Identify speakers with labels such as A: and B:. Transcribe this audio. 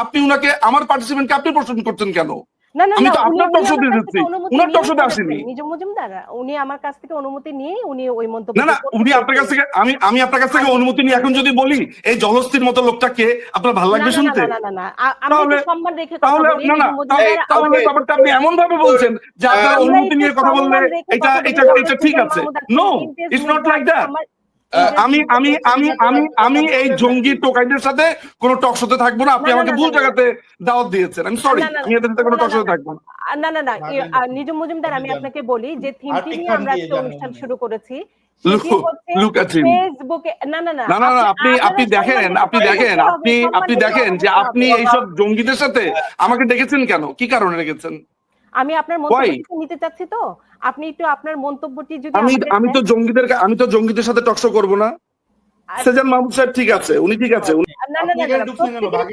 A: আপনি উনাকে আমার পার্টিসিপেন্টকে আপনি প্রশ্ন করছেন কেন?
B: না না
A: আমি
B: না
A: তো আপনার টক শোতে দিচ্ছি, উনার টক শোতে আসিনি।
B: নিজম মজুমদার উনি আমার কাছ থেকে অনুমতি নিয়ে উনি ওই মন্তব্য
A: না না, উনি আপনার কাছ থেকে আমি আপনার কাছ থেকে অনুমতি নিয়ে এখন যদি বলি এই জলস্থির মতো লোকটাকে, আপনার ভালো লাগবে শুনতে?
B: না না না, আমি একটু সম্মান রেখে কথা বলি।
A: না না, তাহলে ব্যাপারটা আপনি এমন ভাবে বলছেন যে আপনার অনুমতি নিয়ে কথা বললে এটা ঠিক আছে। No, it's not like that. আমি এই জঙ্গি টোকাইদের সাথে কোনো টক শোতে থাকবো না। আপনি আমাকে ভুল জায়গাতে দাওয়াত দিয়েছেন। আমি সরি, আমি এদের সাথে কোনো টক শোতে থাকবো না।
B: না না না, নিজম মজুমদার আমি আপনাকে বলি যে থিমটি নিয়ে আমরা একটা অনুষ্ঠান শুরু করেছি। ফেসবুকে না না না
A: না না, আপনি দেখেন যে আপনি এইসব জঙ্গিদের সাথে আমাকে ডেকেছেন কেন, কি কারণে ডেকেছেন?
B: আমি আপনার মন্তব্যটি নিতে চাচ্ছি, তো আপনি একটু আপনার মন্তব্যটি যদি
A: আমি তো জঙ্গিদের সাথে টক শো করবো না। সেজান মাহমুদ সাহেব ঠিক আছে, উনি ঠিক আছে।
B: না না না